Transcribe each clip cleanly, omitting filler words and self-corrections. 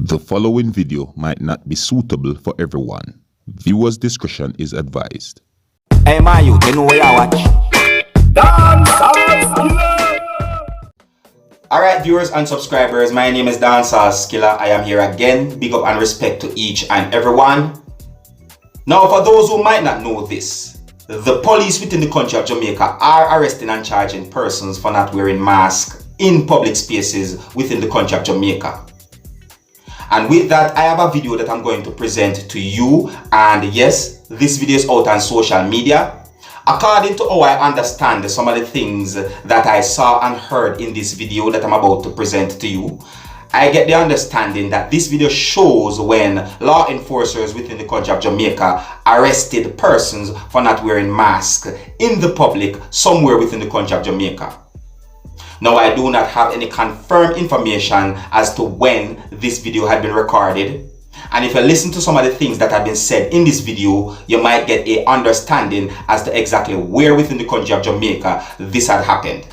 The following video might not be suitable for everyone. Viewers' discretion is advised. Hey man, you know where I watch? Dancehall. Alright viewers and subscribers, my name is Dancehall. I am here again. Big up and respect to each and everyone. Now for those who might not know this, the police within the country of Jamaica are arresting and charging persons for not wearing masks in public spaces within the country of Jamaica. And with that, I have a video that I'm going to present to you. And yes, this video is out on social media. According to how I understand some of the things that I saw and heard in this video that I'm about to present to you, I get the understanding that this video shows when law enforcers within the country of Jamaica arrested persons for not wearing masks in the public somewhere within the country of Jamaica. Now, I do not have any confirmed information as to when this video had been recorded. And if you listen to some of the things that have been said in this video, you might get an understanding as to exactly where within the country of Jamaica this had happened.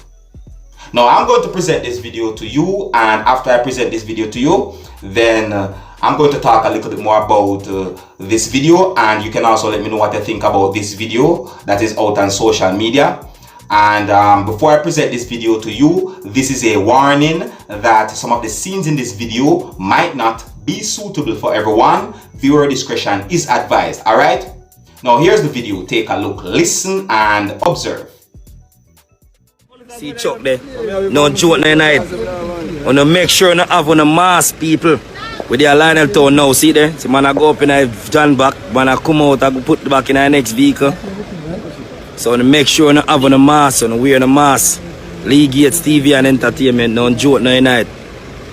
Now, I'm going to present this video to you, and after I present this video to you, then I'm going to talk a little bit more about this video, and you can also let me know what you think about this video that is out on social media. And before I present this video to you, this is a warning that some of the scenes in this video might not be suitable for everyone. Viewer discretion is advised. Alright? Now here's the video. Take a look, listen and observe. See Chuck there, no joke no night. Wanna make sure no have on a mask people. With their Lionel town now, see there? See man I go up in a John back, man I come out, I go put the back in our next vehicle. So to make sure no have on a mask, no wear a mask. League Gates TV and entertainment, no joke no night.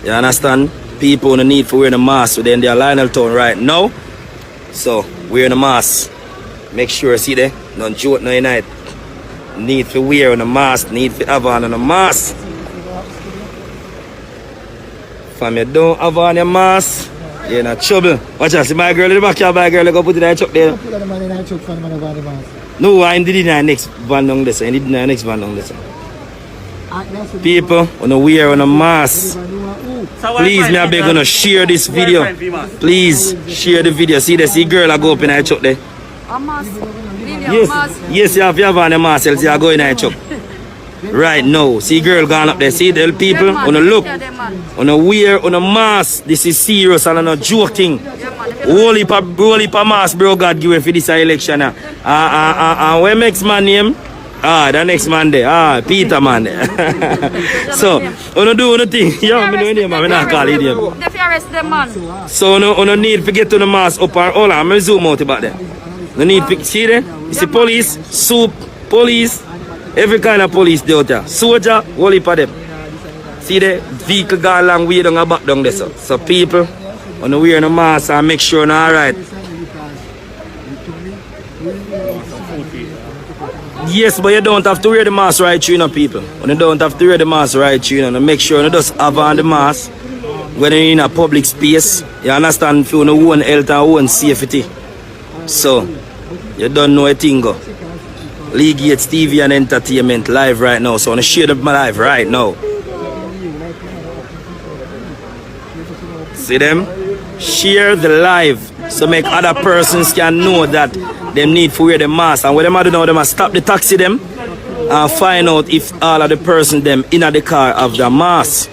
You understand? People no need for wearing a mask within their Lionel town right now. So wearing a mask. Make sure see there, no joke no night. Need for wear on a mask, need for have on a mask. Fam, you don't have on your mask, you're in trouble. Watch out, see my girl in the back, my girl, go put it in the truck there. No, I did it in the next van down this. I did it in the next van down this. People, on the wear on a mask. Please, me I beg you to share this video. Please, share the video. See the girl I go up in the truck there. A mask? Yes, you have on the mask, else you go in the truck. Right now, see girl gone up there. See the people on the look, on the wear, on the mask. This is serious and I'm not joking. Holy pa mask, bro. God give it for this election. Where next man name? The next man there. Peter man there. So, on do the thing. Yeah, I know name. I'm not calling him. If you arrest them, man. So, on need to get to the mask up and all. I'm gonna zoom out about there. No need to see there. You see police, soup, police. Every kind of police there out there. Soldier, holy for them. See the vehicle go along way down the back down there. So people, when you wear a mask and make sure you're alright. Yes, but you don't have to wear the mask right through, you know, people. When you don't have to wear the mask right through, you know, make sure you just have on the mask when you're in a public space. You understand, for your own health and own safety. So, you don't know a thing go. League Gates TV and entertainment live right now. So I want to share my live right now. See them? Share the live so make other persons can know that they need to wear the mask. And what them do now, they must stop the taxi them and find out if all of the persons them in the car have the mask.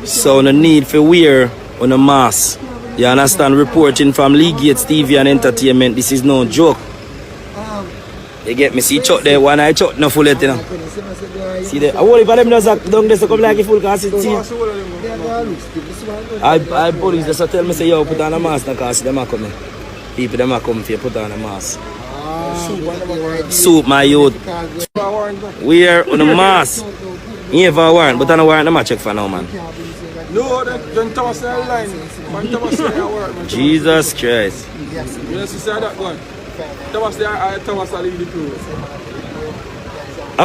So no need for wear on a mask. You understand? Reporting from League Gates TV and entertainment. This is no joke. You get me? See Chuck there, one eye Chuck no full it, you know. See there. I worry about them down there so come like a full car. See. I police just tell me say yo put on a mask because them are coming. People them are coming for you put on a mask. Soup my youth. We are on a mask. You have a warrant, but I don't warrant them check for now, man. No, don't tell us the line. Jesus Christ. You see that one? I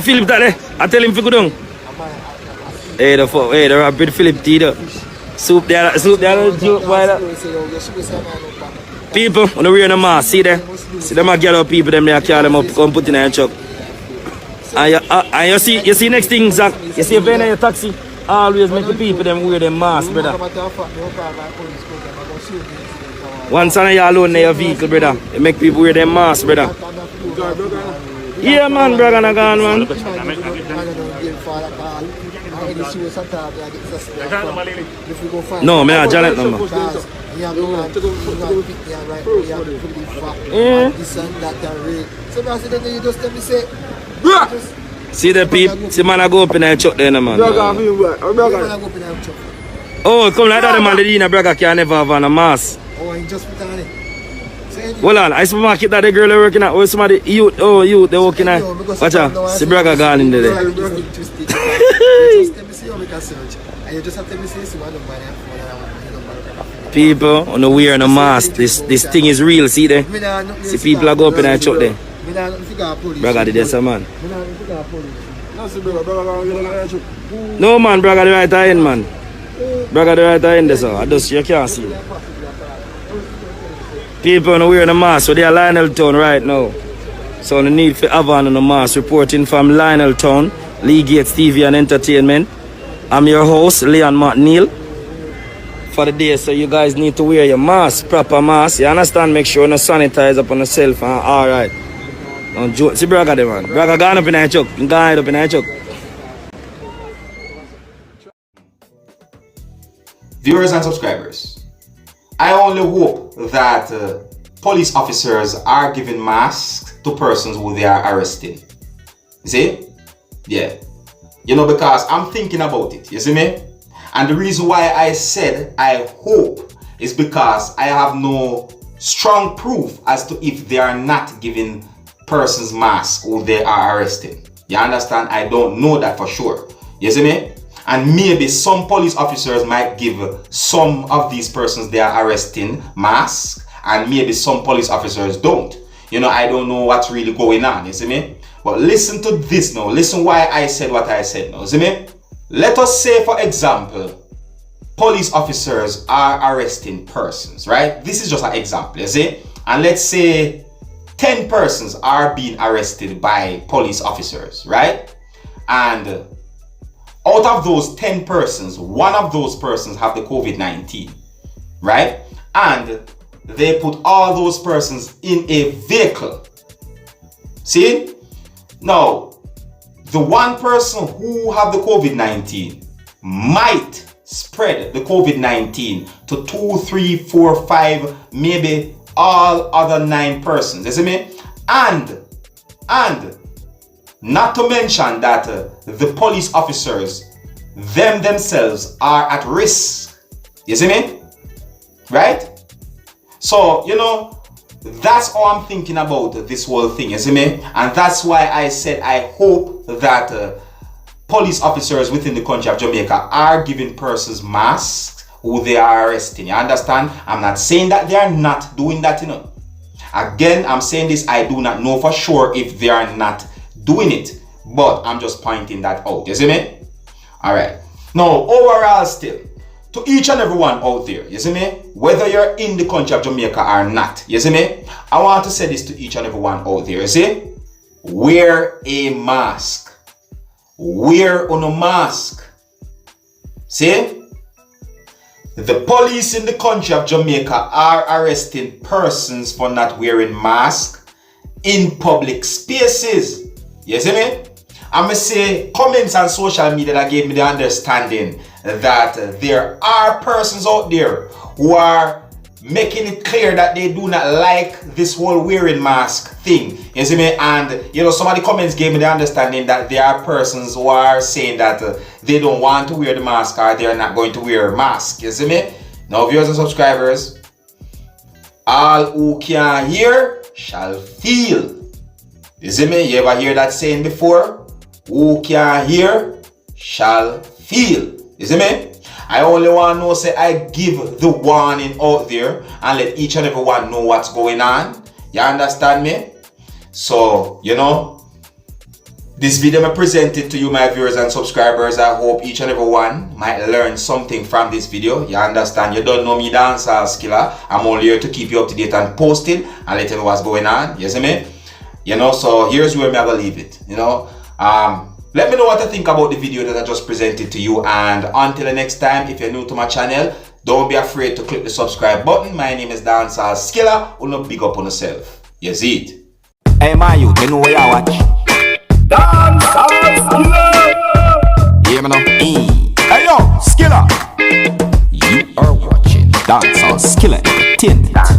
Philip that there. I tell him to go down. Hey, the rapid Philip T there. Soup there, joke boy there. People, when they wear the mask, see there? See them gather people, them they carry them up, come put in a truck. And you see next thing, Zach, you see a van in your taxi, always make the people them wear them mask, brother. Once on you alone in your vehicle, brother. You make people wear them mask, brother. Yeah, man, brother, I gone, man. No, man, Janet number. See the people, see man I go up in that truck there, man. Oh, come like that, man, the Dina Braga can never have on a mask. Oh, he just put on it. Hold on, I supermarket that the girl are working at. Oh, somebody, youth, they're working at. Watch out, see Braga gone in there. People on the wearing a mask, this thing is real, see there? See people are go up in that truck there. Braga did this, man. No, man, Braga the right end, man. Braga the right end, so I just, you can't see. People are wearing a mask, so they are Lionel Town right now. So the need for Avon on the mask. Reporting from Lionel Town, Lee Gates TV and Entertainment. I'm your host, Leon McNeil. For the day, so you guys need to wear your mask, proper mask. You understand? Make sure you sanitize up on yourself. Alright. Don't joke. See Braga there, man. Braga gone up in that truck. Gone up in that truck. Viewers and subscribers, I only hope that police officers are giving masks to persons who they are arresting. You see? Yeah. You know, because I'm thinking about it. You see me? And the reason why I said I hope is because I have no strong proof as to if they are not giving persons masks who they are arresting. You understand? I don't know that for sure. You see me? And maybe some police officers might give some of these persons they are arresting masks, and maybe some police officers don't. You know, I don't know what's really going on, you see me? But listen to this now. Listen why I said what I said now, see me? Let us say, for example, police officers are arresting persons, right? This is just an example, you see? And let's say 10 persons are being arrested by police officers, right? And out of those 10 persons, one of those persons have the COVID-19, right? And they put all those persons in a vehicle. See? Now, the one person who have the COVID-19 might spread the COVID-19 to 2, 3, 4, 5, maybe all other 9 persons. You see me? And not to mention that the police officers themselves are at risk. You see me? Right? So, you know, that's how I'm thinking about this whole thing, you see me? And that's why I said I hope that police officers within the country of Jamaica are giving persons masks who they are arresting. You understand? I'm not saying that they are not doing that, you know. Again, I'm saying this, I do not know for sure if they are not doing it. But I'm just pointing that out, you see me? Alright. Now, overall still, to each and every one out there, you see me? Whether you're in the country of Jamaica or not, you see me? I want to say this to each and every one out there, you see? Wear a mask. Wear on a mask. See? The police in the country of Jamaica are arresting persons for not wearing masks in public spaces. You see me? I'm going to say comments on social media that gave me the understanding that there are persons out there who are making it clear that they do not like this whole wearing mask thing. You see me? And you know, some of the comments gave me the understanding that there are persons who are saying that they don't want to wear the mask or they are not going to wear a mask. You see me? Now, viewers and subscribers, all who can hear shall feel. You see me? You ever hear that saying before? Who can hear shall feel. You see me? I only want to know, say I give the warning out there and let each and every one know what's going on. You understand me? So, you know, this video I presented to you, my viewers and subscribers. I hope each and every one might learn something from this video. You understand? You don't know me, Dancehall. I'm only here to keep you up to date and posting and let you know what's going on. You see me? You know, so here's where I'm going to leave it. You know, Let me know what you think about the video that I just presented to you, and until the next time, if you're new to my channel, don't be afraid to click the subscribe button. My name is Dancehall Skilla. Uno big up on yourself. You see it? Hey man, you know where you watch? Dancehall Skilla! Yeah, man. Hey yo, Skilla! You are watching Dancehall Skilla Entertainment.